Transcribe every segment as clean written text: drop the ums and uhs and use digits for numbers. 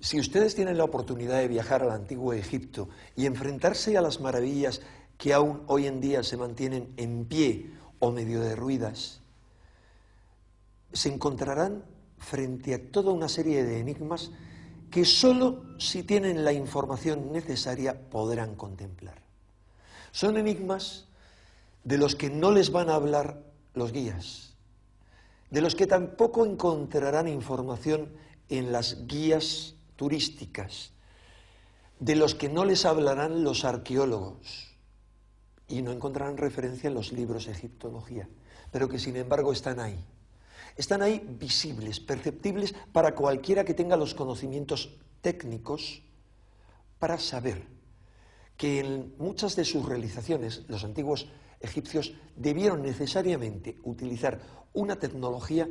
Si ustedes tienen la oportunidad de viajar al antiguo Egipto y enfrentarse a las maravillas que aún hoy en día se mantienen en pie o medio derruidas, se encontrarán frente a toda una serie de enigmas que sólo si tienen la información necesaria podrán contemplar. Son enigmas de los que no les van a hablar los guías, de los que tampoco encontrarán información en las guías turísticas, de los que no les hablarán los arqueólogos y no encontrarán referencia en los libros de egiptología, pero que sin embargo están ahí. Están ahí visibles, perceptibles para cualquiera que tenga los conocimientos técnicos para saber que en muchas de sus realizaciones los antiguos egipcios debieron necesariamente utilizar una tecnología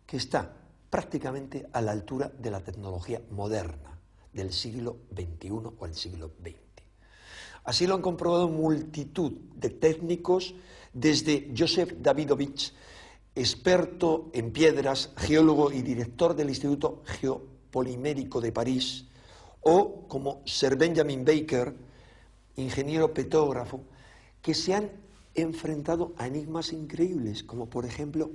que está prácticamente a la altura de la tecnología moderna del siglo XXI o el siglo XX. Así lo han comprobado multitud de técnicos, desde Joseph Davidovich, experto en piedras, geólogo y director del Instituto Geopolimérico de París, o como Sir Benjamin Baker, ingeniero petógrafo, que se han enfrentado a enigmas increíbles, como por ejemplo,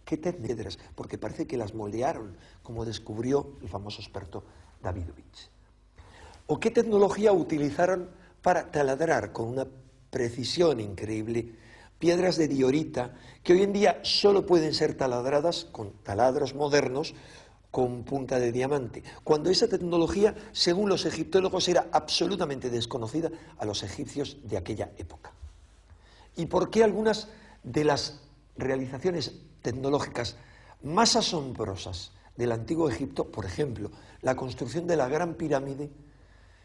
¿qué piedras? Porque parece que las moldearon, como descubrió el famoso experto Davidovich. ¿O qué tecnología utilizaron para taladrar con una precisión increíble piedras de diorita que hoy en día solo pueden ser taladradas con taladros modernos con punta de diamante, cuando esa tecnología, según los egiptólogos, era absolutamente desconocida a los egipcios de aquella época? ¿Y por qué algunas de las realizaciones tecnológicas más asombrosas del antiguo Egipto, por ejemplo, la construcción de la Gran Pirámide,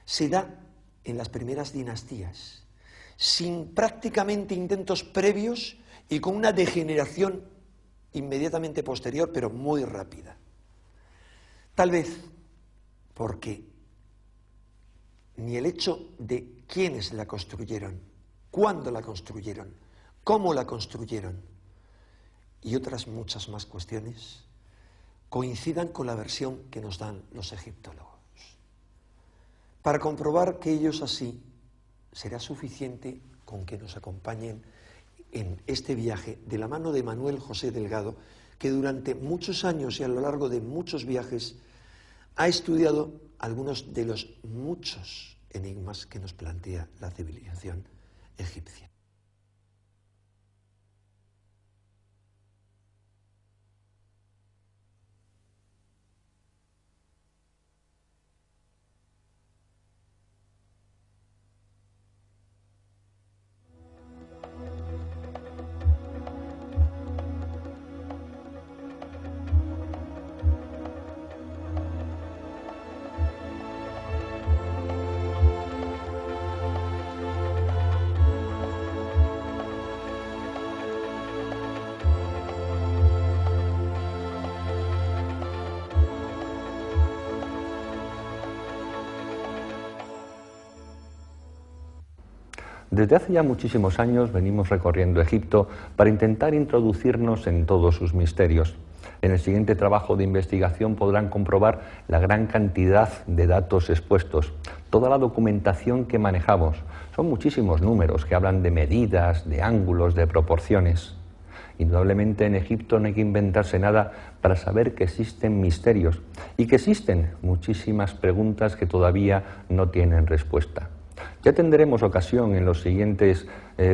se da en las primeras dinastías, sin prácticamente intentos previos y con una degeneración inmediatamente posterior, pero muy rápida? Tal vez porque ni el hecho de quiénes la construyeron, cuándo la construyeron, cómo la construyeron y otras muchas más cuestiones coincidan con la versión que nos dan los egiptólogos. Para comprobar que ellos así, será suficiente con que nos acompañen en este viaje de la mano de Manuel José Delgado, que durante muchos años y a lo largo de muchos viajes ha estudiado algunos de los muchos enigmas que nos plantea la civilización egipcia. Desde hace ya muchísimos años venimos recorriendo Egipto para intentar introducirnos en todos sus misterios. En el siguiente trabajo de investigación podrán comprobar la gran cantidad de datos expuestos, toda la documentación que manejamos. Son muchísimos números que hablan de medidas, de ángulos, de proporciones. Indudablemente en Egipto no hay que inventarse nada para saber que existen misterios y que existen muchísimas preguntas que todavía no tienen respuesta. Ya tendremos ocasión en los siguientes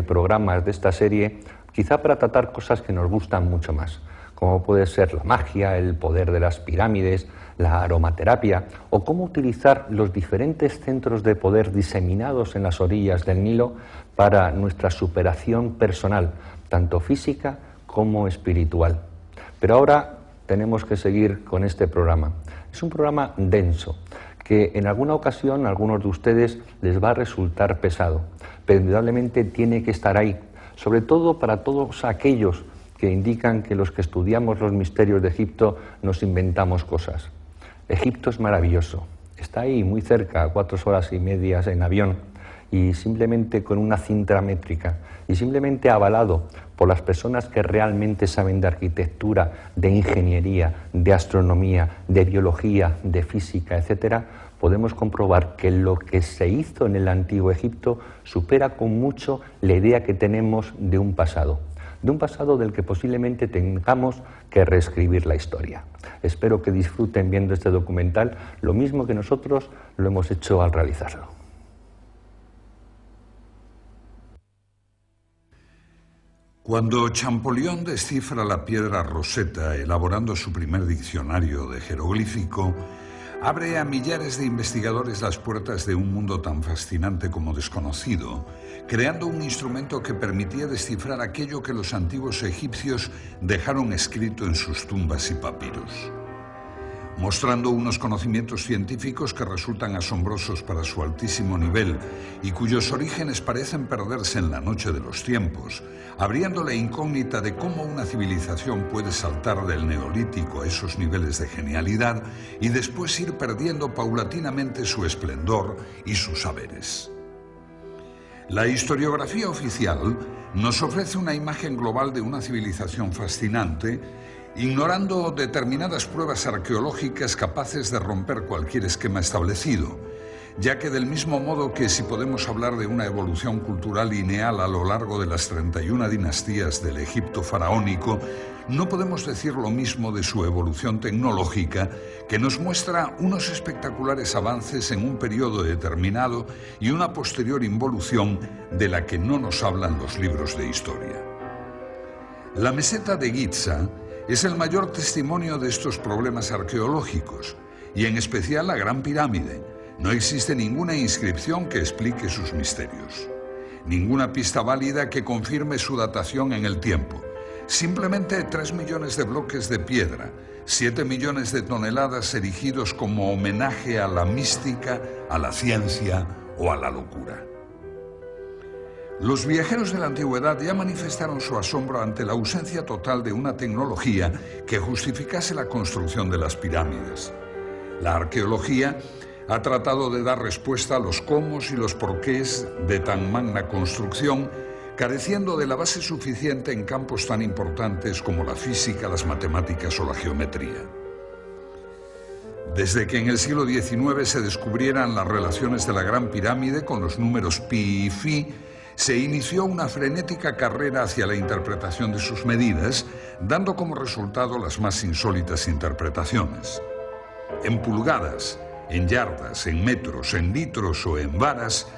programas de esta serie, quizá para tratar cosas que nos gustan mucho más, como puede ser la magia, el poder de las pirámides, la aromaterapia, o cómo utilizar los diferentes centros de poder diseminados en las orillas del Nilo para nuestra superación personal, tanto física como espiritual. Pero ahora tenemos que seguir con este programa. Es un programa denso, que en alguna ocasión a algunos de ustedes les va a resultar pesado, pero indudablemente tiene que estar ahí, sobre todo para todos aquellos que indican que los que estudiamos los misterios de Egipto nos inventamos cosas. Egipto es maravilloso, está ahí muy cerca, a 4 horas y media en avión, y simplemente con una cinta métrica y simplemente avalado por las personas que realmente saben de arquitectura, de ingeniería, de astronomía, de biología, de física, etcétera, podemos comprobar que lo que se hizo en el Antiguo Egipto supera con mucho la idea que tenemos de un pasado del que posiblemente tengamos que reescribir la historia. Espero que disfruten viendo este documental lo mismo que nosotros lo hemos hecho al realizarlo. Cuando Champollion descifra la piedra Rosetta elaborando su primer diccionario de jeroglífico, abre a millares de investigadores las puertas de un mundo tan fascinante como desconocido, creando un instrumento que permitía descifrar aquello que los antiguos egipcios dejaron escrito en sus tumbas y papiros, mostrando unos conocimientos científicos que resultan asombrosos para su altísimo nivel y cuyos orígenes parecen perderse en la noche de los tiempos, abriendo la incógnita de cómo una civilización puede saltar del neolítico a esos niveles de genialidad y después ir perdiendo paulatinamente su esplendor y sus saberes. La historiografía oficial nos ofrece una imagen global de una civilización fascinante, ignorando determinadas pruebas arqueológicas capaces de romper cualquier esquema establecido, ya que del mismo modo que si podemos hablar de una evolución cultural lineal a lo largo de las 31 dinastías del Egipto faraónico, no podemos decir lo mismo de su evolución tecnológica, que nos muestra unos espectaculares avances en un periodo determinado y una posterior involución de la que no nos hablan los libros de historia. La meseta de Giza es el mayor testimonio de estos problemas arqueológicos, y en especial la Gran Pirámide. No existe ninguna inscripción que explique sus misterios, ninguna pista válida que confirme su datación en el tiempo. Simplemente 3 millones de bloques de piedra, 7 millones de toneladas erigidos como homenaje a la mística, a la ciencia o a la locura. Los viajeros de la antigüedad ya manifestaron su asombro ante la ausencia total de una tecnología que justificase la construcción de las pirámides. La arqueología ha tratado de dar respuesta a los cómo y los porqués de tan magna construcción, careciendo de la base suficiente en campos tan importantes como la física, las matemáticas o la geometría. Desde que en el siglo XIX se descubrieran las relaciones de la Gran Pirámide con los números pi y phi, se inició una frenética carrera hacia la interpretación de sus medidas, dando como resultado las más insólitas interpretaciones. En pulgadas, en yardas, en metros, en litros o en varas,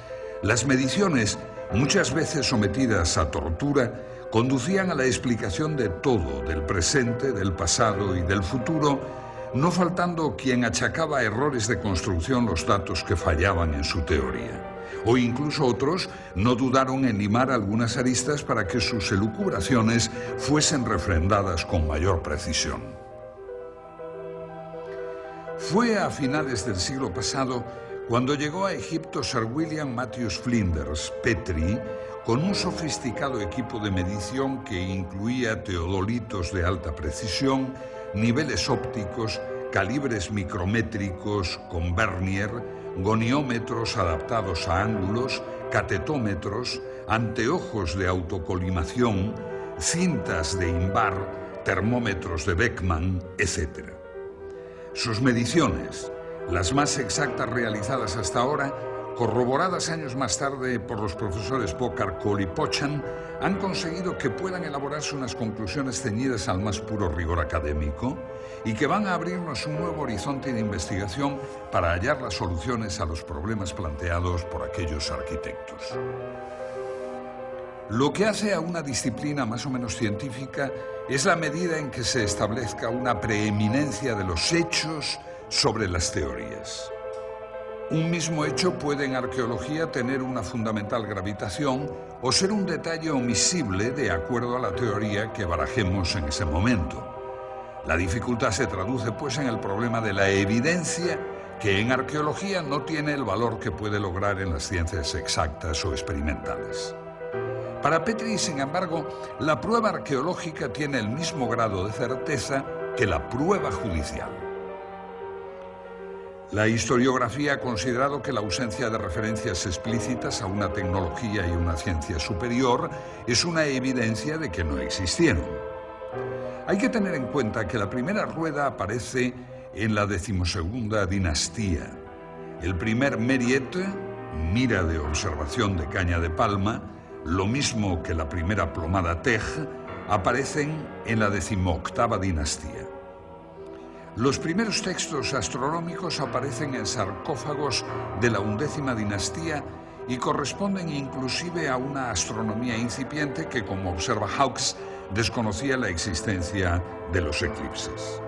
las mediciones, muchas veces sometidas a tortura, conducían a la explicación de todo, del presente, del pasado y del futuro, no faltando quien achacaba a errores de construcción los datos que fallaban en su teoría. O incluso otros no dudaron en limar algunas aristas para que sus elucubraciones fuesen refrendadas con mayor precisión. Fue a finales del siglo pasado cuando llegó a Egipto Sir William Matthews Flinders, Petrie, con un sofisticado equipo de medición que incluía teodolitos de alta precisión, niveles ópticos, calibres micrométricos con vernier, goniómetros adaptados a ángulos, catetómetros, anteojos de autocolimación, cintas de Invar, termómetros de Beckman, etc. Sus mediciones, las más exactas realizadas hasta ahora, corroboradas años más tarde por los profesores Bokar, Cole y Pochan, han conseguido que puedan elaborarse unas conclusiones ceñidas al más puro rigor académico y que van a abrirnos un nuevo horizonte de investigación para hallar las soluciones a los problemas planteados por aquellos arquitectos. Lo que hace a una disciplina más o menos científica es la medida en que se establezca una preeminencia de los hechos sobre las teorías. Un mismo hecho puede en arqueología tener una fundamental gravitación o ser un detalle omisible de acuerdo a la teoría que barajemos en ese momento. La dificultad se traduce pues en el problema de la evidencia, que en arqueología no tiene el valor que puede lograr en las ciencias exactas o experimentales. Para Petrie, sin embargo, la prueba arqueológica tiene el mismo grado de certeza que la prueba judicial. La historiografía ha considerado que la ausencia de referencias explícitas a una tecnología y una ciencia superior es una evidencia de que no existieron. Hay que tener en cuenta que la primera rueda aparece en la 12ª dinastía. El primer Meriet, mira de observación de caña de palma, lo mismo que la primera plomada Tej, aparecen en la 18ª dinastía. Los primeros textos astronómicos aparecen en sarcófagos de la 11ª dinastía y corresponden inclusive a una astronomía incipiente que, como observa Hawkes, desconocía la existencia de los eclipses.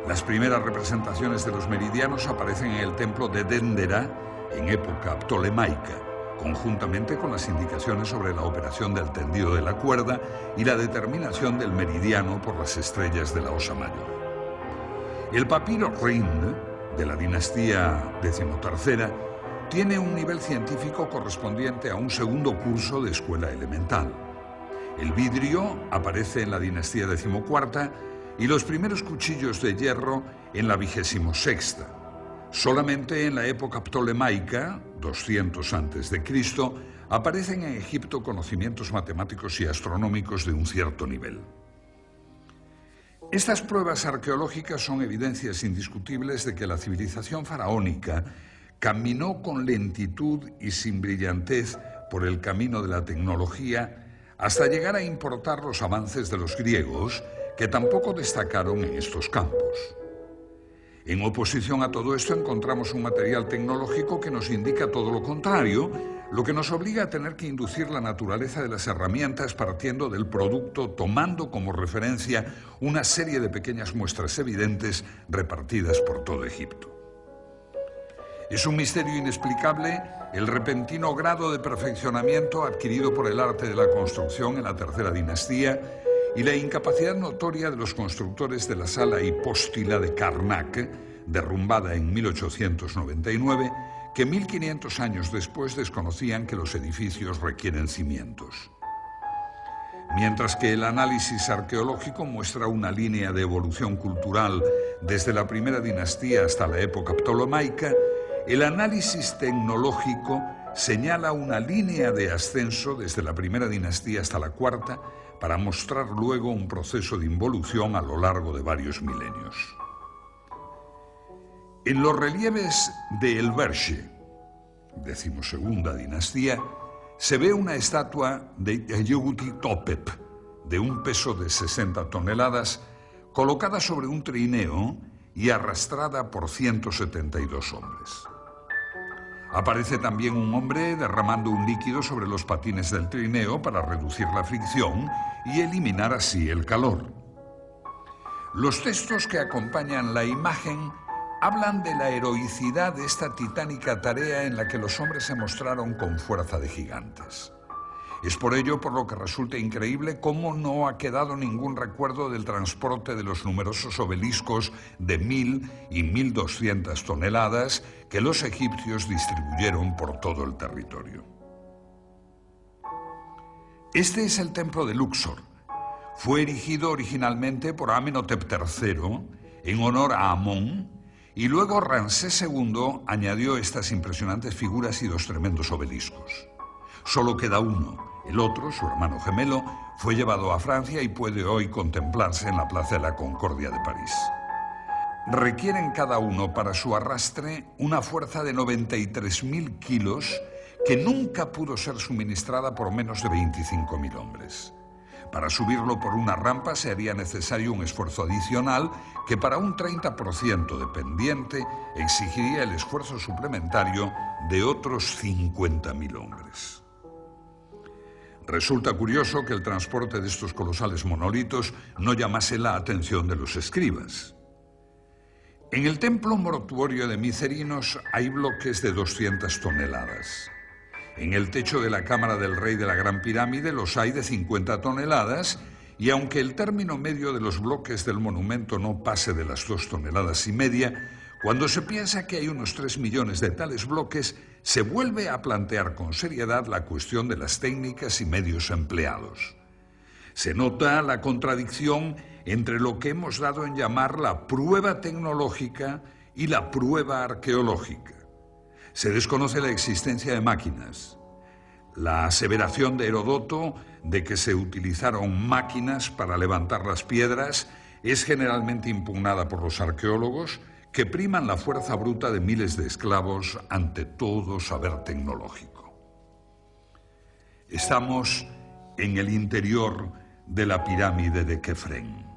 Las primeras representaciones de los meridianos aparecen en el templo de Dendera en época ptolemaica, conjuntamente con las indicaciones sobre la operación del tendido de la cuerda y la determinación del meridiano por las estrellas de la Osa Mayor. El papiro Rind, de la dinastía XIII, tiene un nivel científico correspondiente a un segundo curso de escuela elemental. El vidrio aparece en la dinastía XIV y los primeros cuchillos de hierro en la 26ª. Solamente en la época ptolemaica, 200 a.C., aparecen en Egipto conocimientos matemáticos y astronómicos de un cierto nivel. Estas pruebas arqueológicas son evidencias indiscutibles de que la civilización faraónica caminó con lentitud y sin brillantez por el camino de la tecnología hasta llegar a importar los avances de los griegos, que tampoco destacaron en estos campos. En oposición a todo esto encontramos un material tecnológico que nos indica todo lo contrario, lo que nos obliga a tener que inducir la naturaleza de las herramientas partiendo del producto, tomando como referencia una serie de pequeñas muestras evidentes repartidas por todo Egipto. Es un misterio inexplicable el repentino grado de perfeccionamiento adquirido por el arte de la construcción en la tercera dinastía y la incapacidad notoria de los constructores de la sala hipóstila de Karnak, derrumbada en 1899, que 1500 años después desconocían que los edificios requieren cimientos. Mientras que el análisis arqueológico muestra una línea de evolución cultural desde la primera dinastía hasta la época ptolemaica, el análisis tecnológico señala una línea de ascenso desde la primera dinastía hasta la cuarta para mostrar luego un proceso de involución a lo largo de varios milenios. En los relieves de El Berche, 12ª dinastía, se ve una estatua de Yehuti Topep, de un peso de 60 toneladas, colocada sobre un trineo y arrastrada por 172 hombres. Aparece también un hombre derramando un líquido sobre los patines del trineo para reducir la fricción y eliminar así el calor. Los textos que acompañan la imagen hablan de la heroicidad de esta titánica tarea en la que los hombres se mostraron con fuerza de gigantes. Es por ello por lo que resulta increíble cómo no ha quedado ningún recuerdo del transporte de los numerosos obeliscos de 1000 y 1200 toneladas que los egipcios distribuyeron por todo el territorio. Este es el templo de Luxor. Fue erigido originalmente por Amenhotep III en honor a Amón, y luego Ramsés II añadió estas impresionantes figuras y dos tremendos obeliscos. Solo queda uno. El otro, su hermano gemelo, fue llevado a Francia y puede hoy contemplarse en la Plaza de la Concordia de París. Requieren cada uno para su arrastre una fuerza de 93.000 kilos que nunca pudo ser suministrada por menos de 25.000 hombres. Para subirlo por una rampa se haría necesario un esfuerzo adicional que para un 30% de pendiente exigiría el esfuerzo suplementario de otros 50.000 hombres. Resulta curioso que el transporte de estos colosales monolitos no llamase la atención de los escribas. En el templo mortuorio de Micerinos hay bloques de 200 toneladas. En el techo de la cámara del rey de la Gran Pirámide los hay de 50 toneladas y aunque el término medio de los bloques del monumento no pase de las 2,5 toneladas, cuando se piensa que hay unos 3 millones de tales bloques, se vuelve a plantear con seriedad la cuestión de las técnicas y medios empleados. Se nota la contradicción entre lo que hemos dado en llamar la prueba tecnológica y la prueba arqueológica. Se desconoce la existencia de máquinas. La aseveración de Heródoto de que se utilizaron máquinas para levantar las piedras es generalmente impugnada por los arqueólogos, que priman la fuerza bruta de miles de esclavos ante todo saber tecnológico. Estamos en el interior de la pirámide de Kefren.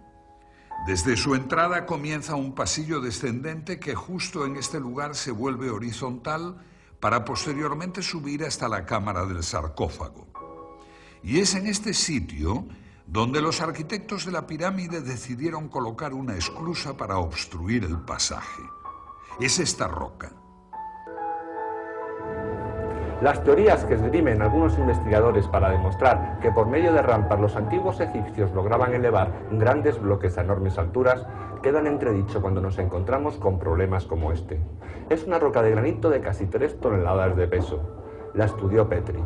Desde su entrada comienza un pasillo descendente que justo en este lugar se vuelve horizontal para posteriormente subir hasta la cámara del sarcófago. Y es en este sitio donde los arquitectos de la pirámide decidieron colocar una esclusa para obstruir el pasaje. Es esta roca. Las teorías que esgrimen algunos investigadores para demostrar que por medio de rampas los antiguos egipcios lograban elevar grandes bloques a enormes alturas quedan entredicho cuando nos encontramos con problemas como este. Es una roca de granito de casi 3 toneladas de peso. La estudió Petri.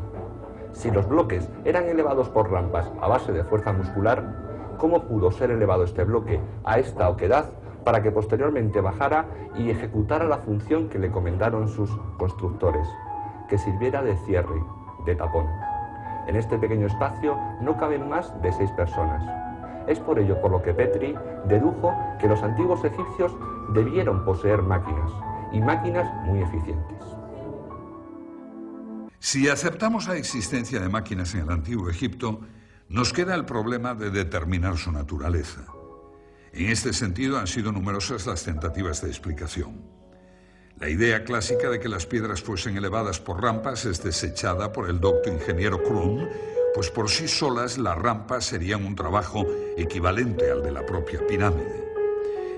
Si los bloques eran elevados por rampas a base de fuerza muscular, ¿cómo pudo ser elevado este bloque a esta oquedad para que posteriormente bajara y ejecutara la función que le encomendaron sus constructores, que sirviera de cierre, de tapón? En este pequeño espacio no caben más de 6 personas. Es por ello por lo que Petri dedujo que los antiguos egipcios debieron poseer máquinas, y máquinas muy eficientes. Si aceptamos la existencia de máquinas en el Antiguo Egipto, nos queda el problema de determinar su naturaleza. En este sentido han sido numerosas las tentativas de explicación. La idea clásica de que las piedras fuesen elevadas por rampas es desechada por el docto ingeniero Krum, pues por sí solas las rampas serían un trabajo equivalente al de la propia pirámide.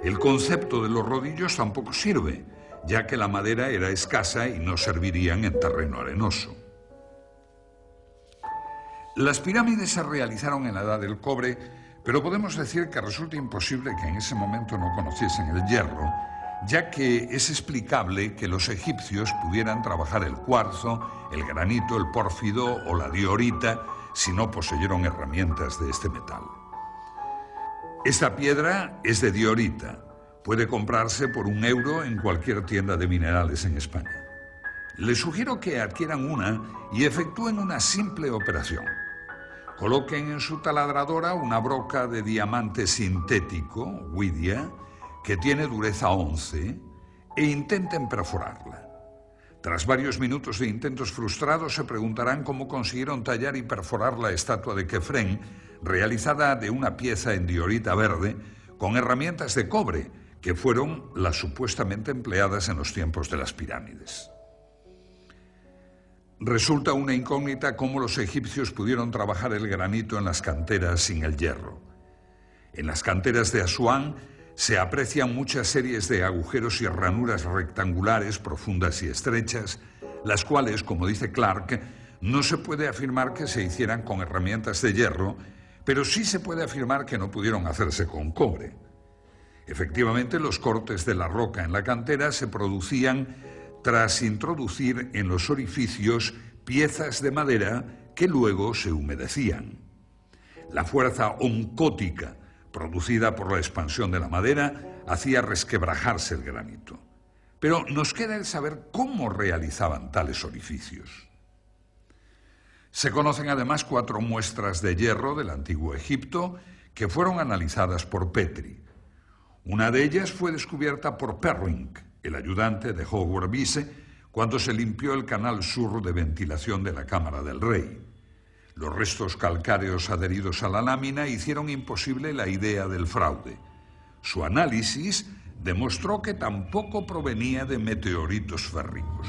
El concepto de los rodillos tampoco sirve, ya que la madera era escasa y no servirían en terreno arenoso. Las pirámides se realizaron en la Edad del Cobre, pero podemos decir que resulta imposible que en ese momento no conociesen el hierro, ya que es explicable que los egipcios pudieran trabajar el cuarzo, el granito, el pórfido o la diorita si no poseyeron herramientas de este metal. Esta piedra es de diorita. Puede comprarse por €1 en cualquier tienda de minerales en España. Les sugiero que adquieran una y efectúen una simple operación. Coloquen en su taladradora una broca de diamante sintético, Widia, que tiene dureza 11, e intenten perforarla. Tras varios minutos de intentos frustrados, se preguntarán cómo consiguieron tallar y perforar la estatua de Kefren, realizada de una pieza en diorita verde, con herramientas de cobre, que fueron las supuestamente empleadas en los tiempos de las pirámides. Resulta una incógnita cómo los egipcios pudieron trabajar el granito en las canteras sin el hierro. En las canteras de Asuán se aprecian muchas series de agujeros y ranuras rectangulares, profundas y estrechas, las cuales, como dice Clark, no se puede afirmar que se hicieran con herramientas de hierro, pero sí se puede afirmar que no pudieron hacerse con cobre. Efectivamente, los cortes de la roca en la cantera se producían tras introducir en los orificios piezas de madera que luego se humedecían. La fuerza oncótica producida por la expansión de la madera hacía resquebrajarse el granito. Pero nos queda el saber cómo realizaban tales orificios. Se conocen además 4 muestras de hierro del Antiguo Egipto que fueron analizadas por Petri. Una de ellas fue descubierta por Perring, el ayudante de Howard Bisse, cuando se limpió el canal sur de ventilación de la Cámara del Rey. Los restos calcáreos adheridos a la lámina hicieron imposible la idea del fraude. Su análisis demostró que tampoco provenía de meteoritos férricos.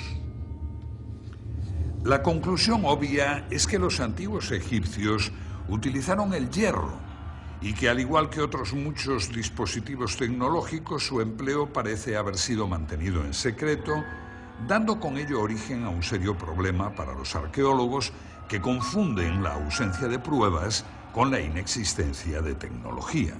La conclusión obvia es que los antiguos egipcios utilizaron el hierro y que, al igual que otros muchos dispositivos tecnológicos, su empleo parece haber sido mantenido en secreto, dando con ello origen a un serio problema para los arqueólogos que confunden la ausencia de pruebas con la inexistencia de tecnología.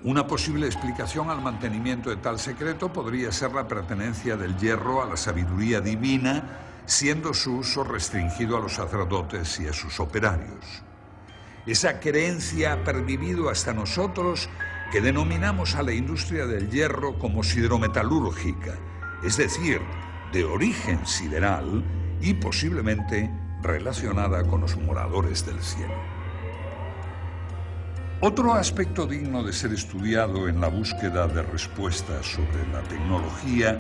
Una posible explicación al mantenimiento de tal secreto podría ser la pertenencia del hierro a la sabiduría divina, siendo su uso restringido a los sacerdotes y a sus operarios. Esa creencia ha pervivido hasta nosotros que denominamos a la industria del hierro como siderometalúrgica, es decir, de origen sideral y posiblemente relacionada con los moradores del cielo. Otro aspecto digno de ser estudiado en la búsqueda de respuestas sobre la tecnología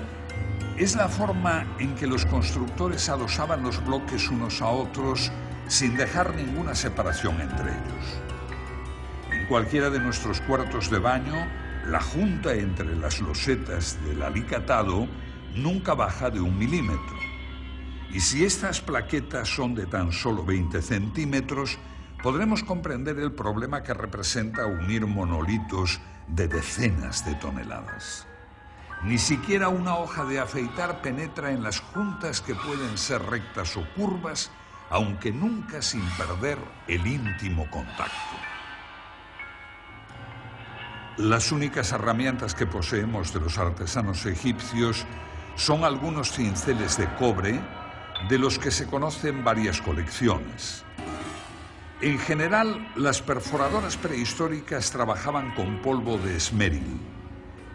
es la forma en que los constructores adosaban los bloques unos a otros sin dejar ninguna separación entre ellos. En cualquiera de nuestros cuartos de baño, la junta entre las losetas del alicatado nunca baja de 1 milímetro. Y si estas plaquetas son de tan solo 20 centímetros, podremos comprender el problema que representa unir monolitos de decenas de toneladas. Ni siquiera una hoja de afeitar penetra en las juntas que pueden ser rectas o curvas, aunque nunca sin perder el íntimo contacto. Las únicas herramientas que poseemos de los artesanos egipcios son algunos cinceles de cobre, de los que se conocen varias colecciones. En general, las perforadoras prehistóricas trabajaban con polvo de esmeril,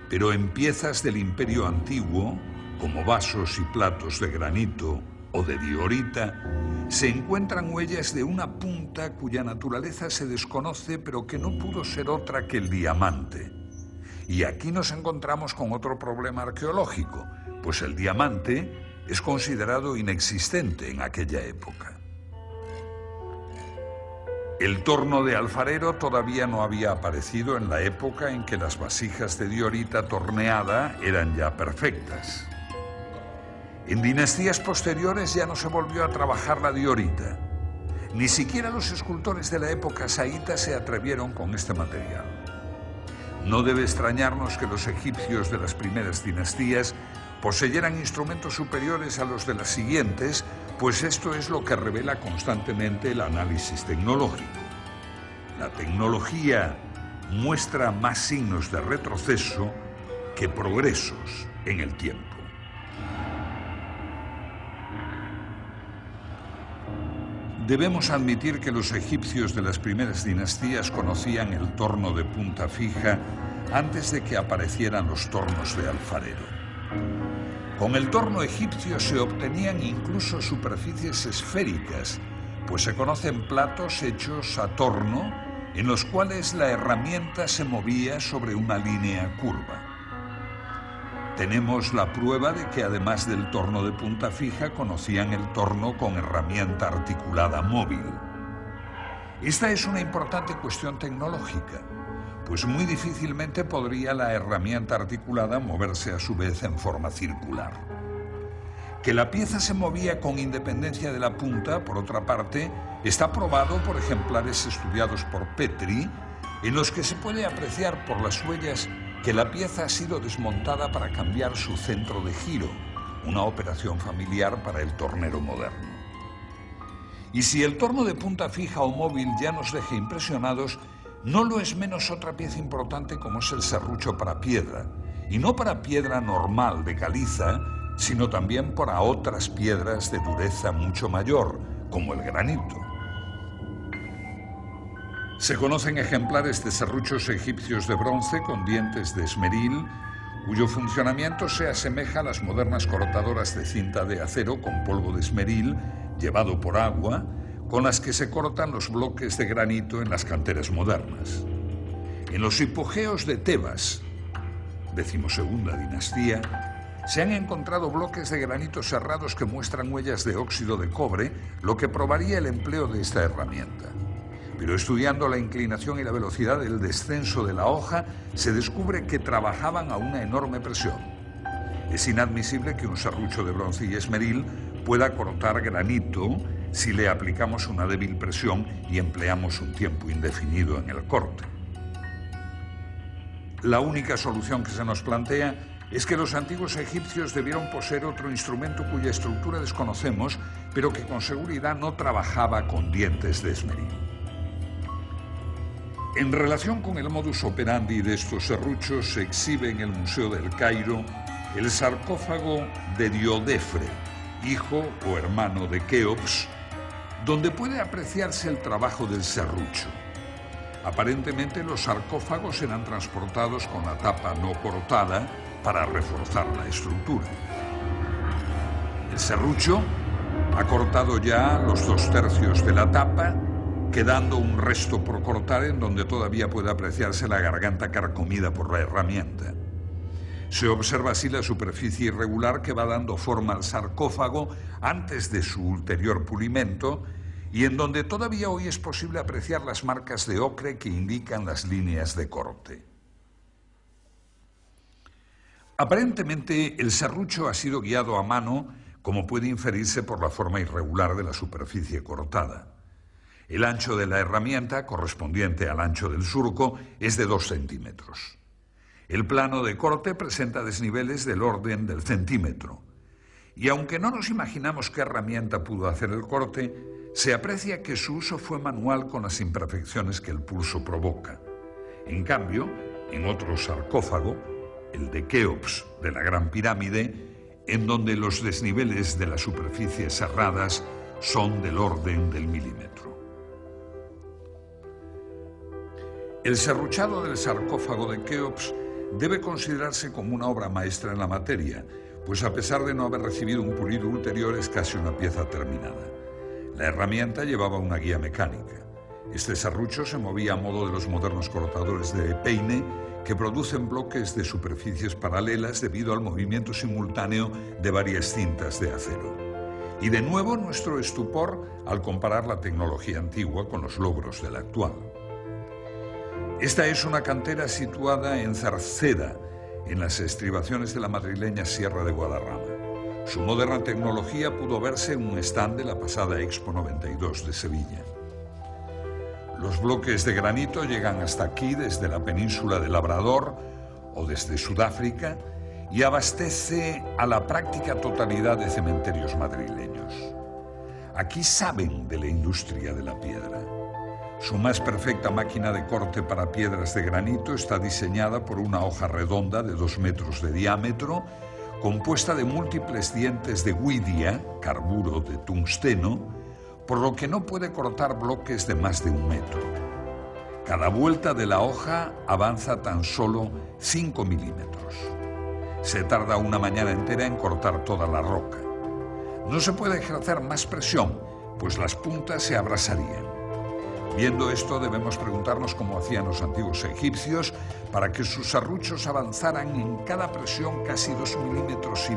pero en piezas del Imperio Antiguo, como vasos y platos de granito o de diorita, se encuentran huellas de una punta cuya naturaleza se desconoce, pero que no pudo ser otra que el diamante. Y aquí nos encontramos con otro problema arqueológico, pues el diamante es considerado inexistente en aquella época. El torno de alfarero todavía no había aparecido en la época en que las vasijas de diorita torneada eran ya perfectas. En dinastías posteriores ya no se volvió a trabajar la diorita. Ni siquiera los escultores de la época saíta se atrevieron con este material. No debe extrañarnos que los egipcios de las primeras dinastías poseyeran instrumentos superiores a los de las siguientes, pues esto es lo que revela constantemente el análisis tecnológico. La tecnología muestra más signos de retroceso que progresos en el tiempo. Debemos admitir que los egipcios de las primeras dinastías conocían el torno de punta fija antes de que aparecieran los tornos de alfarero. Con el torno egipcio se obtenían incluso superficies esféricas, pues se conocen platos hechos a torno en los cuales la herramienta se movía sobre una línea curva. Tenemos la prueba de que además del torno de punta fija conocían el torno con herramienta articulada móvil. Esta es una importante cuestión tecnológica, pues muy difícilmente podría la herramienta articulada moverse a su vez en forma circular. Que la pieza se movía con independencia de la punta, por otra parte, está probado por ejemplares estudiados por Petrie, en los que se puede apreciar por las huellas que la pieza ha sido desmontada para cambiar su centro de giro, una operación familiar para el tornero moderno. Y si el torno de punta fija o móvil ya nos deja impresionados, no lo es menos otra pieza importante como es el serrucho para piedra, y no para piedra normal de caliza, sino también para otras piedras de dureza mucho mayor, como el granito. Se conocen ejemplares de serruchos egipcios de bronce con dientes de esmeril, cuyo funcionamiento se asemeja a las modernas cortadoras de cinta de acero con polvo de esmeril llevado por agua, con las que se cortan los bloques de granito en las canteras modernas. En los hipogeos de Tebas, 12ª dinastía, se han encontrado bloques de granito serrados que muestran huellas de óxido de cobre, lo que probaría el empleo de esta herramienta. Pero estudiando la inclinación y la velocidad del descenso de la hoja, se descubre que trabajaban a una enorme presión. Es inadmisible que un serrucho de bronce y esmeril pueda cortar granito si le aplicamos una débil presión y empleamos un tiempo indefinido en el corte. La única solución que se nos plantea es que los antiguos egipcios debieron poseer otro instrumento cuya estructura desconocemos, pero que con seguridad no trabajaba con dientes de esmeril. En relación con el modus operandi de estos serruchos, se exhibe en el Museo del Cairo el sarcófago de Diodefre, hijo o hermano de Keops, donde puede apreciarse el trabajo del serrucho. Aparentemente los sarcófagos eran transportados con la tapa no cortada para reforzar la estructura. El serrucho ha cortado ya los 2/3 de la tapa, quedando un resto por cortar en donde todavía puede apreciarse la garganta carcomida por la herramienta. Se observa así la superficie irregular que va dando forma al sarcófago antes de su ulterior pulimento y en donde todavía hoy es posible apreciar las marcas de ocre que indican las líneas de corte. Aparentemente, el serrucho ha sido guiado a mano, como puede inferirse por la forma irregular de la superficie cortada. El ancho de la herramienta, correspondiente al ancho del surco, es de 2 centímetros. El plano de corte presenta desniveles del orden del centímetro. Y aunque no nos imaginamos qué herramienta pudo hacer el corte, se aprecia que su uso fue manual con las imperfecciones que el pulso provoca. En cambio, en otro sarcófago, el de Keops de la Gran Pirámide, en donde los desniveles de las superficies serradas son del orden del milímetro. El serruchado del sarcófago de Keops debe considerarse como una obra maestra en la materia, pues a pesar de no haber recibido un pulido ulterior es casi una pieza terminada. La herramienta llevaba una guía mecánica. Este serrucho se movía a modo de los modernos cortadores de peine que producen bloques de superficies paralelas debido al movimiento simultáneo de varias cintas de acero. Y de nuevo nuestro estupor al comparar la tecnología antigua con los logros de la actual. Esta es una cantera situada en Cerceda, en las estribaciones de la madrileña Sierra de Guadarrama. Su moderna tecnología pudo verse en un stand de la pasada Expo 92 de Sevilla. Los bloques de granito llegan hasta aquí desde la península de Labrador o desde Sudáfrica y abastece a la práctica totalidad de cementerios madrileños. Aquí saben de la industria de la piedra. Su más perfecta máquina de corte para piedras de granito está diseñada por una hoja redonda de 2 metros de diámetro, compuesta de múltiples dientes de huidia, carburo de tungsteno, por lo que no puede cortar bloques de más de 1 metro. Cada vuelta de la hoja avanza tan solo 5 milímetros. Se tarda una mañana entera en cortar toda la roca. No se puede ejercer más presión, pues las puntas se abrasarían. Viendo esto, debemos preguntarnos cómo hacían los antiguos egipcios para que sus serruchos avanzaran en cada presión casi 2,5 milímetros,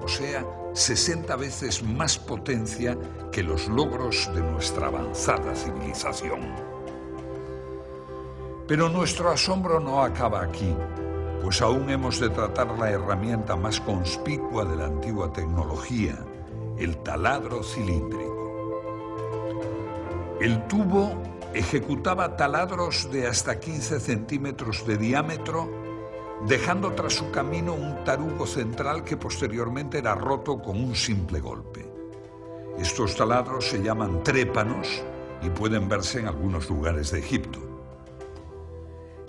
o sea, 60 veces más potencia que los logros de nuestra avanzada civilización. Pero nuestro asombro no acaba aquí, pues aún hemos de tratar la herramienta más conspicua de la antigua tecnología, el taladro cilíndrico. El tubo ejecutaba taladros de hasta 15 centímetros de diámetro, dejando tras su camino un tarugo central que posteriormente era roto con un simple golpe. Estos taladros se llaman trépanos y pueden verse en algunos lugares de Egipto.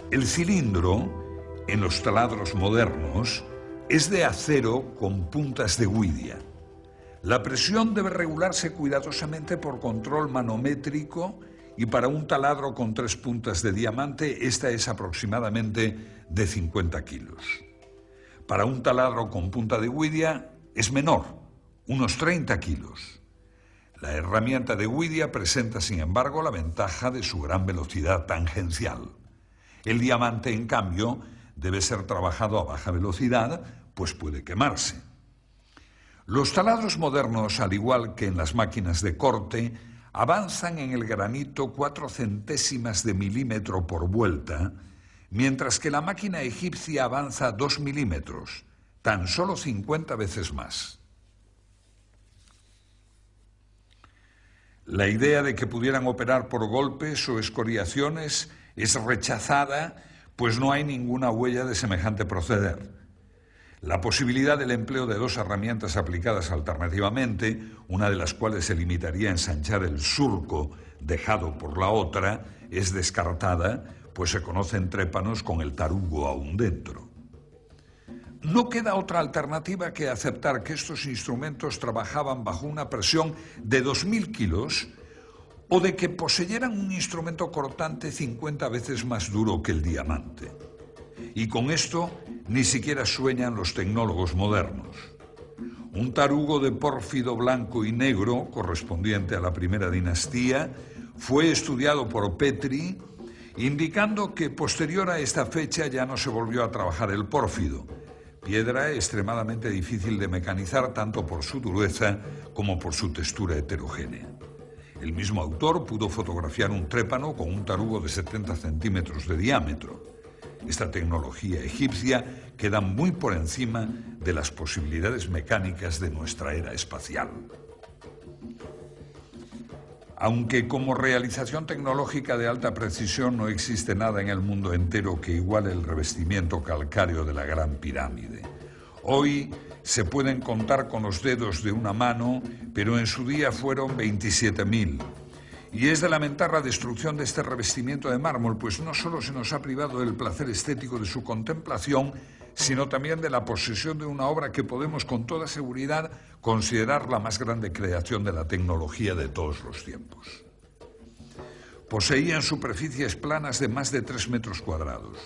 El cilindro, en los taladros modernos, es de acero con puntas de huidia. La presión debe regularse cuidadosamente por control manométrico y para un taladro con 3 puntas de diamante, esta es aproximadamente de 50 kilos. Para un taladro con punta de huidia es menor, unos 30 kilos. La herramienta de huidia presenta, sin embargo, la ventaja de su gran velocidad tangencial. El diamante, en cambio, debe ser trabajado a baja velocidad, pues puede quemarse. Los taladros modernos, al igual que en las máquinas de corte, avanzan en el granito 4 centésimas de milímetro por vuelta, mientras que la máquina egipcia avanza 2 milímetros, tan solo 50 veces más. La idea de que pudieran operar por golpes o escoriaciones es rechazada, pues no hay ninguna huella de semejante proceder. La posibilidad del empleo de 2 herramientas aplicadas alternativamente, una de las cuales se limitaría a ensanchar el surco dejado por la otra, es descartada, pues se conocen trépanos con el tarugo aún dentro. No queda otra alternativa que aceptar que estos instrumentos trabajaban bajo una presión de 2.000 kilos o de que poseyeran un instrumento cortante 50 veces más duro que el diamante. Y con esto ni siquiera sueñan los tecnólogos modernos. Un tarugo de pórfido blanco y negro, correspondiente a la primera dinastía, fue estudiado por Petri, indicando que posterior a esta fecha ya no se volvió a trabajar el pórfido, piedra extremadamente difícil de mecanizar tanto por su dureza como por su textura heterogénea. El mismo autor pudo fotografiar un trépano con un tarugo de 70 centímetros de diámetro. Esta tecnología egipcia queda muy por encima de las posibilidades mecánicas de nuestra era espacial. Aunque como realización tecnológica de alta precisión no existe nada en el mundo entero que iguale el revestimiento calcáreo de la Gran Pirámide. Hoy se pueden contar con los dedos de una mano, pero en su día fueron 27.000. Y es de lamentar la destrucción de este revestimiento de mármol, pues no solo se nos ha privado del placer estético de su contemplación, sino también de la posesión de una obra que podemos con toda seguridad considerar la más grande creación de la tecnología de todos los tiempos. Poseían superficies planas de más de 3 metros cuadrados.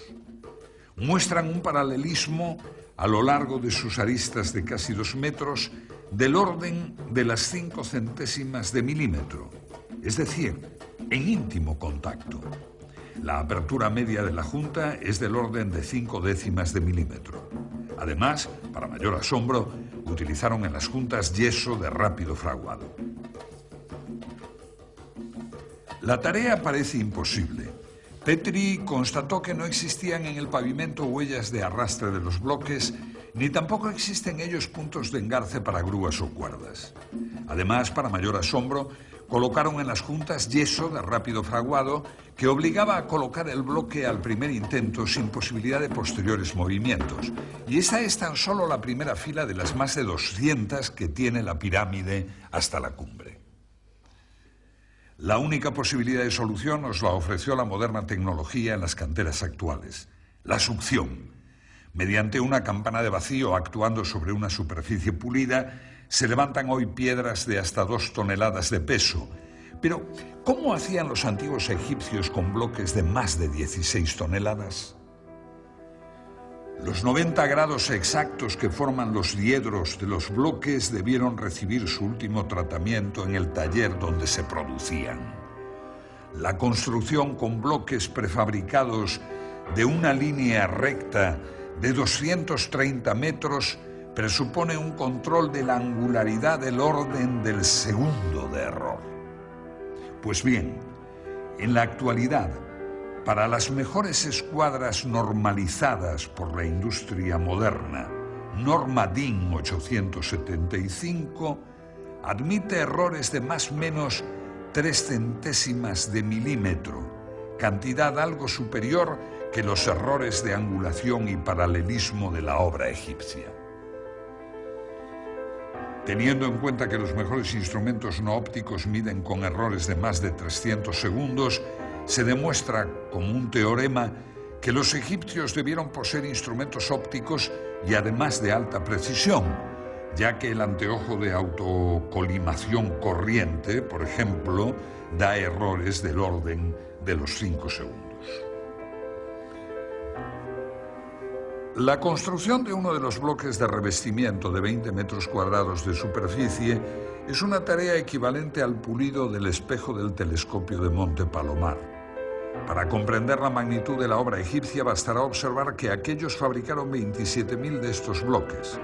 Muestran un paralelismo a lo largo de sus aristas de casi 2 metros del orden de las 5 centésimas de milímetro, es decir, en íntimo contacto. La apertura media de la junta es del orden de 5 décimas de milímetro. Además, para mayor asombro, utilizaron en las juntas yeso de rápido fraguado. La tarea parece imposible. Petri constató que no existían en el pavimento huellas de arrastre de los bloques, ni tampoco existen en ellos puntos de engarce para grúas o cuerdas. Además, para mayor asombro, colocaron en las juntas yeso de rápido fraguado que obligaba a colocar el bloque al primer intento sin posibilidad de posteriores movimientos. Y esa es tan solo la primera fila de las más de 200 que tiene la pirámide hasta la cumbre. La única posibilidad de solución nos la ofreció la moderna tecnología en las canteras actuales, la succión. Mediante una campana de vacío actuando sobre una superficie pulida, se levantan hoy piedras de hasta 2 toneladas de peso. Pero, ¿cómo hacían los antiguos egipcios con bloques de más de 16 toneladas? Los 90 grados exactos que forman los diedros de los bloques debieron recibir su último tratamiento en el taller donde se producían. La construcción con bloques prefabricados de una línea recta de 230 metros presupone un control de la angularidad del orden del segundo de error. Pues bien, en la actualidad, para las mejores escuadras normalizadas por la industria moderna, norma DIN 875 admite errores de más o menos 3 centésimas de milímetro, cantidad algo superior que los errores de angulación y paralelismo de la obra egipcia. Teniendo en cuenta que los mejores instrumentos no ópticos miden con errores de más de 300 segundos, se demuestra como un teorema que los egipcios debieron poseer instrumentos ópticos y además de alta precisión, ya que el anteojo de autocolimación corriente, por ejemplo, da errores del orden de los 5 segundos. La construcción de uno de los bloques de revestimiento de 20 metros cuadrados de superficie es una tarea equivalente al pulido del espejo del telescopio de Monte Palomar. Para comprender la magnitud de la obra egipcia bastará observar que aquellos fabricaron 27.000 de estos bloques.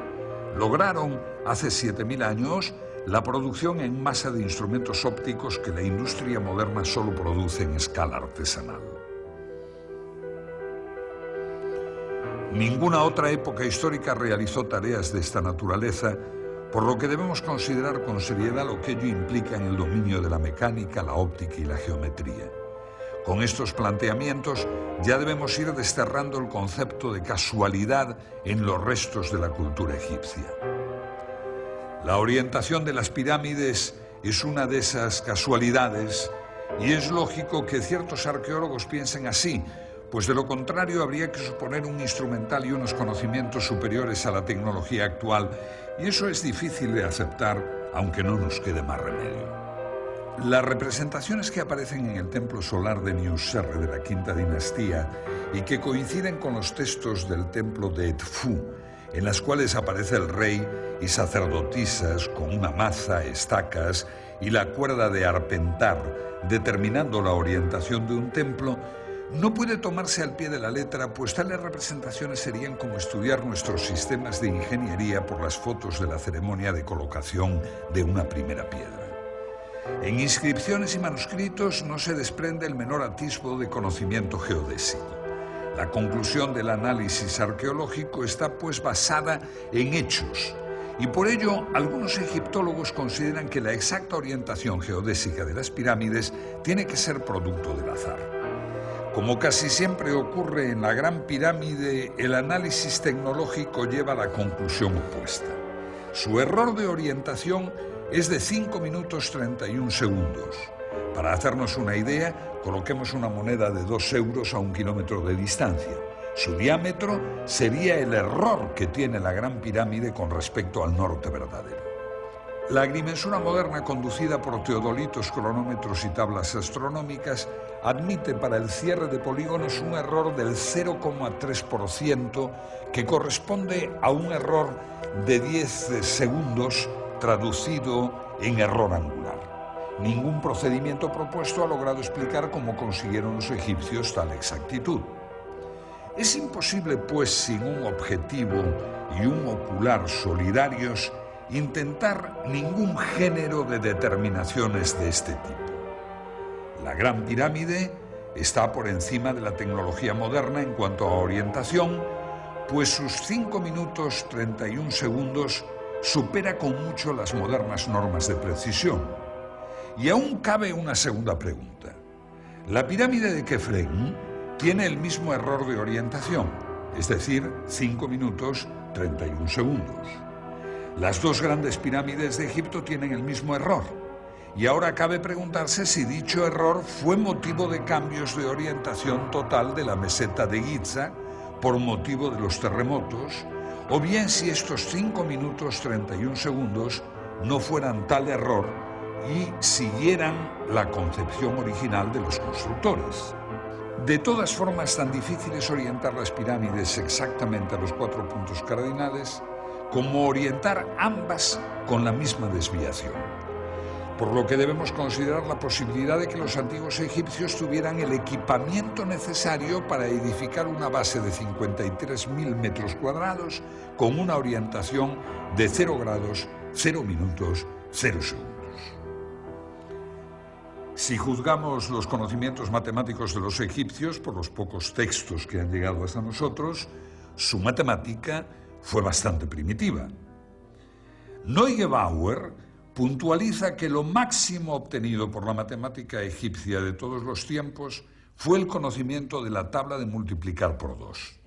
Lograron, hace 7.000 años, la producción en masa de instrumentos ópticos que la industria moderna solo produce en escala artesanal. Ninguna otra época histórica realizó tareas de esta naturaleza, por lo que debemos considerar con seriedad lo que ello implica en el dominio de la mecánica, la óptica y la geometría. Con estos planteamientos ya debemos ir desterrando el concepto de casualidad en los restos de la cultura egipcia. La orientación de las pirámides es una de esas casualidades y es lógico que ciertos arqueólogos piensen así, pues de lo contrario habría que suponer un instrumental y unos conocimientos superiores a la tecnología actual, y eso es difícil de aceptar, aunque no nos quede más remedio. Las representaciones que aparecen en el templo solar de Niuserre de la Quinta Dinastía y que coinciden con los textos del templo de Edfu, en las cuales aparece el rey y sacerdotisas con una maza, estacas y la cuerda de arpentar, determinando la orientación de un templo, no puede tomarse al pie de la letra, pues tales representaciones serían como estudiar nuestros sistemas de ingeniería por las fotos de la ceremonia de colocación de una primera piedra. En inscripciones y manuscritos no se desprende el menor atisbo de conocimiento geodésico. La conclusión del análisis arqueológico está pues basada en hechos, y por ello algunos egiptólogos consideran que la exacta orientación geodésica de las pirámides tiene que ser producto del azar. Como casi siempre ocurre en la Gran Pirámide, el análisis tecnológico lleva a la conclusión opuesta. Su error de orientación es de 5 minutos 31 segundos. Para hacernos una idea, coloquemos una moneda de 2 euros a 1 kilómetro de distancia. Su diámetro sería el error que tiene la Gran Pirámide con respecto al norte verdadero. La agrimensura moderna, conducida por teodolitos, cronómetros y tablas astronómicas, admite para el cierre de polígonos un error del 0,3%, que corresponde a un error de 10 segundos traducido en error angular. Ningún procedimiento propuesto ha logrado explicar cómo consiguieron los egipcios tal exactitud. Es imposible, pues, sin un objetivo y un ocular solidarios, intentar ningún género de determinaciones de este tipo. La Gran Pirámide está por encima de la tecnología moderna en cuanto a orientación, pues sus 5 minutos 31 segundos supera con mucho las modernas normas de precisión. Y aún cabe una segunda pregunta. La pirámide de Kefren tiene el mismo error de orientación, es decir, 5 minutos 31 segundos. Las dos grandes pirámides de Egipto tienen el mismo error. Y ahora cabe preguntarse si dicho error fue motivo de cambios de orientación total de la meseta de Giza por motivo de los terremotos, o bien si estos 5 minutos 31 segundos no fueran tal error y siguieran la concepción original de los constructores. De todas formas, tan difícil es orientar las pirámides exactamente a los 4 puntos cardinales como orientar ambas con la misma desviación. Por lo que debemos considerar la posibilidad de que los antiguos egipcios tuvieran el equipamiento necesario para edificar una base de 53.000 metros cuadrados con una orientación de 0 grados, 0 minutos, 0 segundos. Si juzgamos los conocimientos matemáticos de los egipcios por los pocos textos que han llegado hasta nosotros, su matemática fue bastante primitiva. Neugebauer puntualiza que lo máximo obtenido por la matemática egipcia de todos los tiempos fue el conocimiento de la tabla de multiplicar por 2.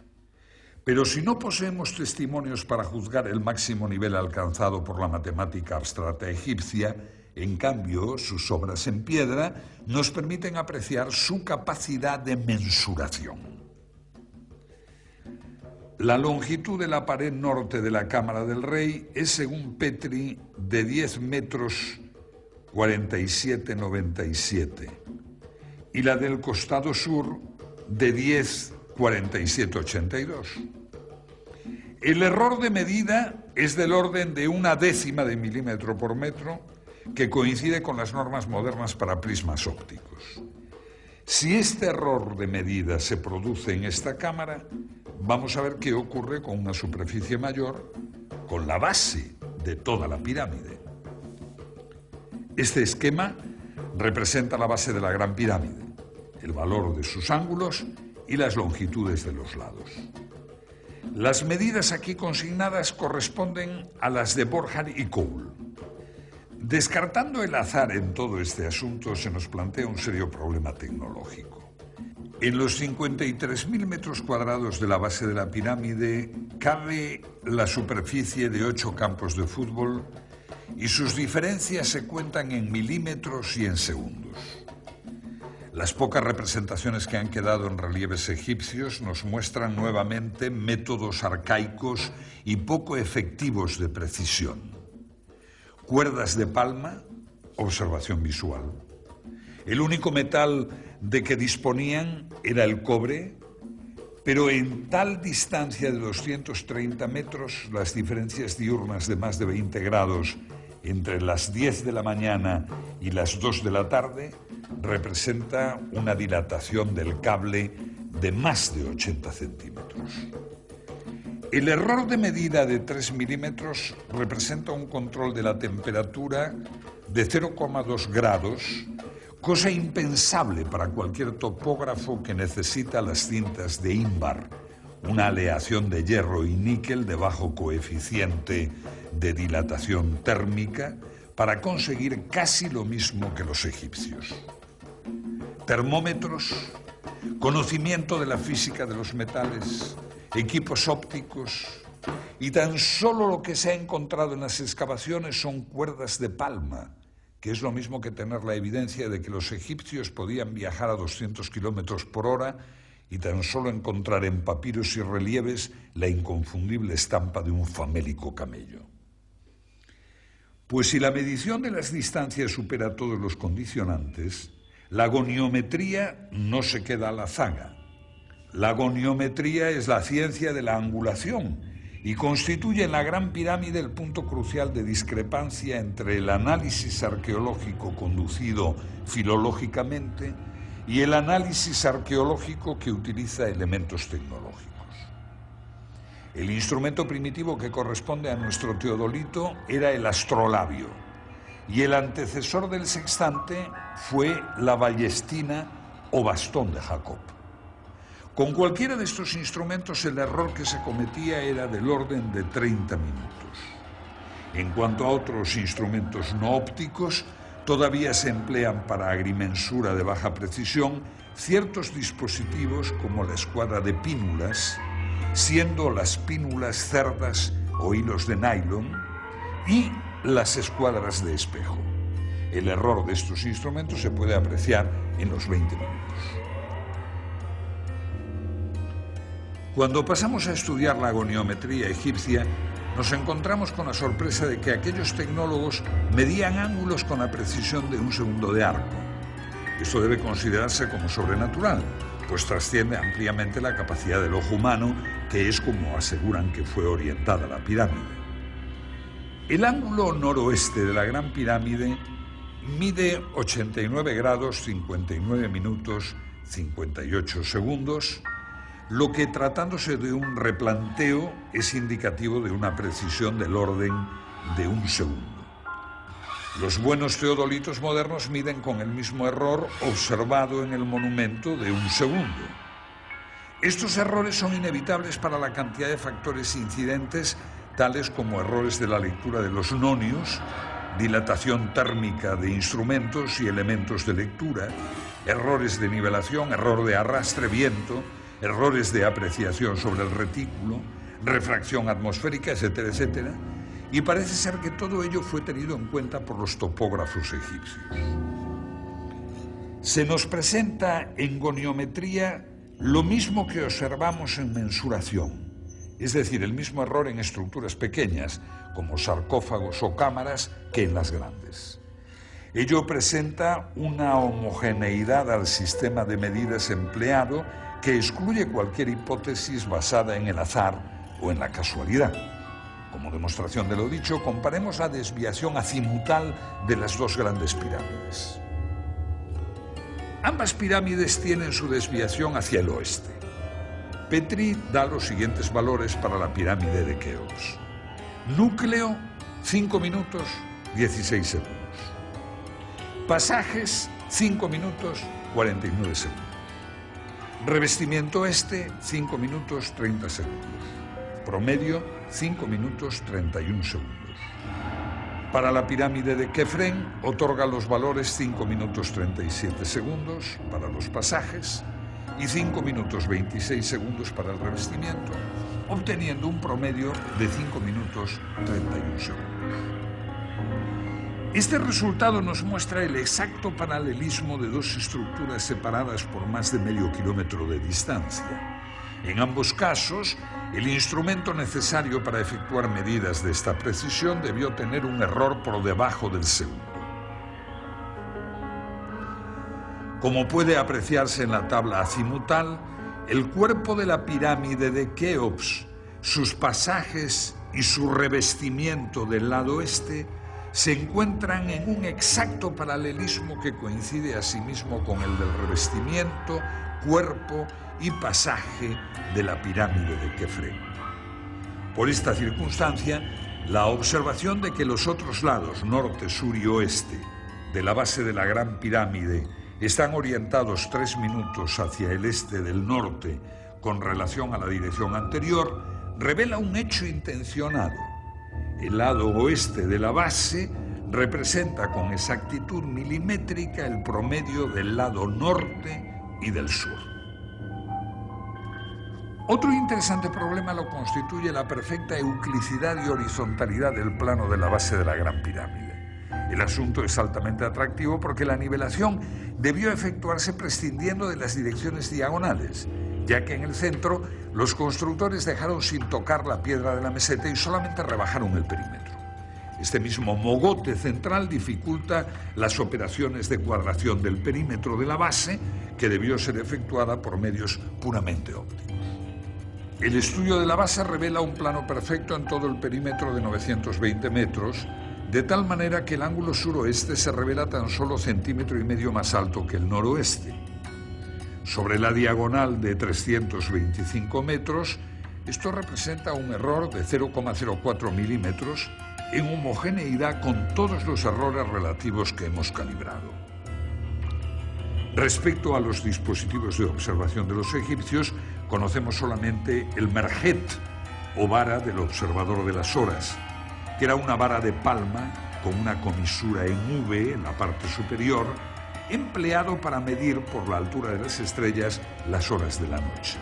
Pero si no poseemos testimonios para juzgar el máximo nivel alcanzado por la matemática abstracta egipcia, en cambio, sus obras en piedra nos permiten apreciar su capacidad de mensuración. La longitud de la pared norte de la Cámara del Rey es, según Petri, de 10 metros 47,97 y la del costado sur de 10 47,82. El error de medida es del orden de 1/10 de milímetro por metro, que coincide con las normas modernas para prismas ópticos. Si este error de medida se produce en esta cámara, vamos a ver qué ocurre con una superficie mayor, con la base de toda la pirámide. Este esquema representa la base de la Gran Pirámide, el valor de sus ángulos y las longitudes de los lados. Las medidas aquí consignadas corresponden a las de Borjar y Cole. Descartando el azar en todo este asunto, se nos plantea un serio problema tecnológico. En los 53.000 metros cuadrados de la base de la pirámide cabe la superficie de 8 campos de fútbol y sus diferencias se cuentan en milímetros y en segundos. Las pocas representaciones que han quedado en relieves egipcios nos muestran nuevamente métodos arcaicos y poco efectivos de precisión. Cuerdas de palma, observación visual. El único metal de que disponían era el cobre, pero en tal distancia de 230 metros, las diferencias diurnas de más de 20 grados entre las 10 de la mañana y las 2 de la tarde representa una dilatación del cable de más de 80 centímetros. El error de medida de 3 milímetros representa un control de la temperatura de 0,2 grados, cosa impensable para cualquier topógrafo que necesita las cintas de ínbar, una aleación de hierro y níquel de bajo coeficiente de dilatación térmica, para conseguir casi lo mismo que los egipcios. Termómetros, conocimiento de la física de los metales, equipos ópticos, y tan solo lo que se ha encontrado en las excavaciones son cuerdas de palma, que es lo mismo que tener la evidencia de que los egipcios podían viajar a 200 kilómetros por hora y tan solo encontrar en papiros y relieves la inconfundible estampa de un famélico camello. Pues si la medición de las distancias supera todos los condicionantes, la goniometría no se queda a la zaga. La goniometría es la ciencia de la angulación y constituye en la Gran Pirámide el punto crucial de discrepancia entre el análisis arqueológico conducido filológicamente y el análisis arqueológico que utiliza elementos tecnológicos. El instrumento primitivo que corresponde a nuestro teodolito era el astrolabio, y el antecesor del sextante fue la ballestina o bastón de Jacob. Con cualquiera de estos instrumentos el error que se cometía era del orden de 30 minutos. En cuanto a otros instrumentos no ópticos, todavía se emplean para agrimensura de baja precisión ciertos dispositivos como la escuadra de pínulas, siendo las pínulas cerdas o hilos de nylon, y las escuadras de espejo. El error de estos instrumentos se puede apreciar en los 20 minutos. Cuando pasamos a estudiar la goniometría egipcia, nos encontramos con la sorpresa de que aquellos tecnólogos medían ángulos con la precisión de un segundo de arco. Esto debe considerarse como sobrenatural, pues trasciende ampliamente la capacidad del ojo humano, que es como aseguran que fue orientada la pirámide. El ángulo noroeste de la Gran Pirámide mide 89 grados 59 minutos 58 segundos, lo que, tratándose de un replanteo, es indicativo de una precisión del orden de un segundo. Los buenos teodolitos modernos miden con el mismo error observado en el monumento de un segundo. Estos errores son inevitables para la cantidad de factores incidentes, tales como errores de la lectura de los nonios, dilatación térmica de instrumentos y elementos de lectura, errores de nivelación, error de arrastre, viento, errores de apreciación sobre el retículo, refracción atmosférica, etcétera, etcétera, y parece ser que todo ello fue tenido en cuenta por los topógrafos egipcios. Se nos presenta en goniometría lo mismo que observamos en mensuración, es decir, el mismo error en estructuras pequeñas, como sarcófagos o cámaras, que en las grandes. Ello presenta una homogeneidad al sistema de medidas empleado que excluye cualquier hipótesis basada en el azar o en la casualidad. Como demostración de lo dicho, comparemos la desviación azimutal de las dos grandes pirámides. Ambas pirámides tienen su desviación hacia el oeste. Petrie da los siguientes valores para la pirámide de Keops. Núcleo, 5 minutos, 16 segundos. Pasajes, 5 minutos, 49 segundos. Revestimiento este, 5 minutos, 30 segundos. Promedio, 5 minutos, 31 segundos. Para la pirámide de Kefren, otorga los valores 5 minutos, 37 segundos para los pasajes y 5 minutos, 26 segundos para el revestimiento, obteniendo un promedio de 5 minutos, 31 segundos. Este resultado nos muestra el exacto paralelismo de dos estructuras separadas por más de medio kilómetro de distancia. En ambos casos, el instrumento necesario para efectuar medidas de esta precisión debió tener un error por debajo del segundo. Como puede apreciarse en la tabla azimutal, el cuerpo de la pirámide de Keops, sus pasajes y su revestimiento del lado este se encuentran en un exacto paralelismo que coincide asimismo con el del revestimiento, cuerpo y pasaje de la pirámide de Kefren. Por esta circunstancia, la observación de que los otros lados, norte, sur y oeste, de la base de la Gran Pirámide están orientados 3 minutos hacia el este del norte con relación a la dirección anterior, revela un hecho intencionado. El lado oeste de la base representa con exactitud milimétrica el promedio del lado norte y del sur. Otro interesante problema lo constituye la perfecta euclicidad y horizontalidad del plano de la base de la Gran Pirámide. El asunto es altamente atractivo porque la nivelación debió efectuarse prescindiendo de las direcciones diagonales, ya que en el centro los constructores dejaron sin tocar la piedra de la meseta y solamente rebajaron el perímetro. Este mismo mogote central dificulta las operaciones de cuadración del perímetro de la base, que debió ser efectuada por medios puramente ópticos. El estudio de la base revela un plano perfecto en todo el perímetro de 920 metros, de tal manera que el ángulo suroeste se revela tan solo 1,5 centímetros más alto que el noroeste. Sobre la diagonal de 325 metros, esto representa un error de 0,04 milímetros en homogeneidad con todos los errores relativos que hemos calibrado. Respecto a los dispositivos de observación de los egipcios, conocemos solamente el merjet, o vara del observador de las horas, que era una vara de palma con una comisura en V en la parte superior, empleado para medir por la altura de las estrellas las horas de la noche.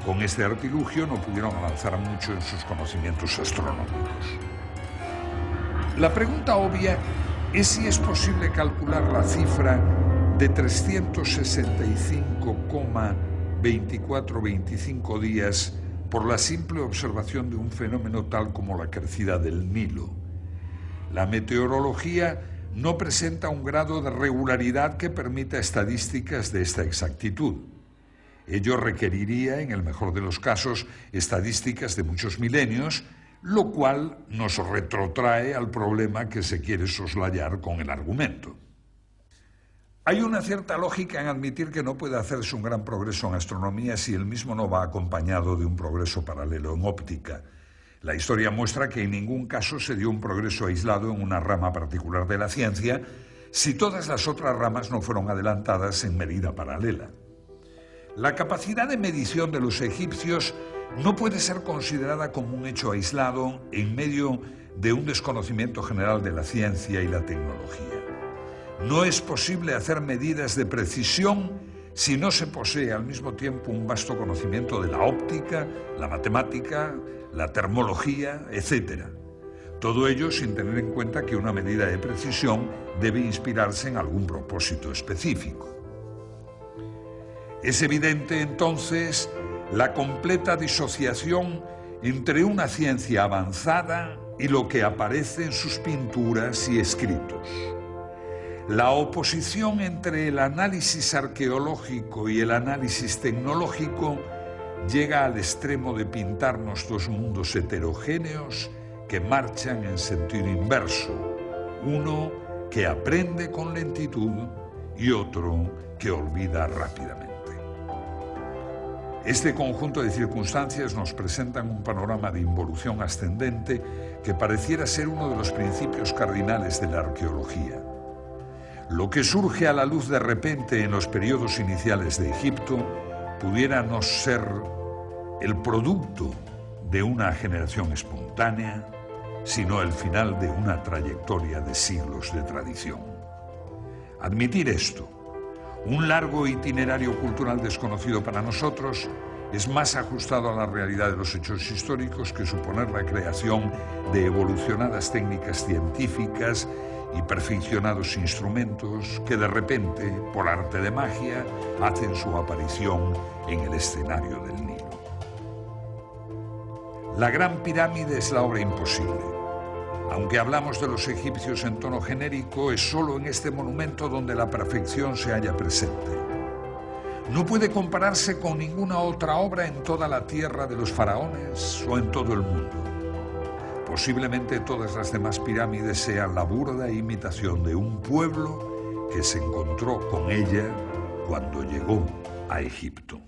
Con este artilugio no pudieron avanzar mucho en sus conocimientos astronómicos. La pregunta obvia es si es posible calcular la cifra de 365,2425 días por la simple observación de un fenómeno tal como la crecida del Nilo. La meteorología no presenta un grado de regularidad que permita estadísticas de esta exactitud. Ello requeriría, en el mejor de los casos, estadísticas de muchos milenios, lo cual nos retrotrae al problema que se quiere soslayar con el argumento. Hay una cierta lógica en admitir que no puede hacerse un gran progreso en astronomía si el mismo no va acompañado de un progreso paralelo en óptica. La historia muestra que en ningún caso se dio un progreso aislado en una rama particular de la ciencia si todas las otras ramas no fueron adelantadas en medida paralela. La capacidad de medición de los egipcios no puede ser considerada como un hecho aislado en medio de un desconocimiento general de la ciencia y la tecnología. No es posible hacer medidas de precisión si no se posee al mismo tiempo un vasto conocimiento de la óptica, la matemática, la termología, etc. Todo ello sin tener en cuenta que una medida de precisión debe inspirarse en algún propósito específico. Es evidente entonces la completa disociación entre una ciencia avanzada y lo que aparece en sus pinturas y escritos. La oposición entre el análisis arqueológico y el análisis tecnológico llega al extremo de pintarnos dos mundos heterogéneos que marchan en sentido inverso, uno que aprende con lentitud y otro que olvida rápidamente. Este conjunto de circunstancias nos presentan un panorama de involución ascendente que pareciera ser uno de los principios cardinales de la arqueología. Lo que surge a la luz de repente en los periodos iniciales de Egipto pudiera no ser el producto de una generación espontánea, sino el final de una trayectoria de siglos de tradición. Admitir esto, un largo itinerario cultural desconocido para nosotros, es más ajustado a la realidad de los hechos históricos que suponer la creación de evolucionadas técnicas científicas y perfeccionados instrumentos que de repente, por arte de magia, hacen su aparición en el escenario del Nilo. La Gran Pirámide es la obra imposible. Aunque hablamos de los egipcios en tono genérico, es solo en este monumento donde la perfección se halla presente. No puede compararse con ninguna otra obra en toda la tierra de los faraones o en todo el mundo. Posiblemente todas las demás pirámides sean la burda imitación de un pueblo que se encontró con ella cuando llegó a Egipto.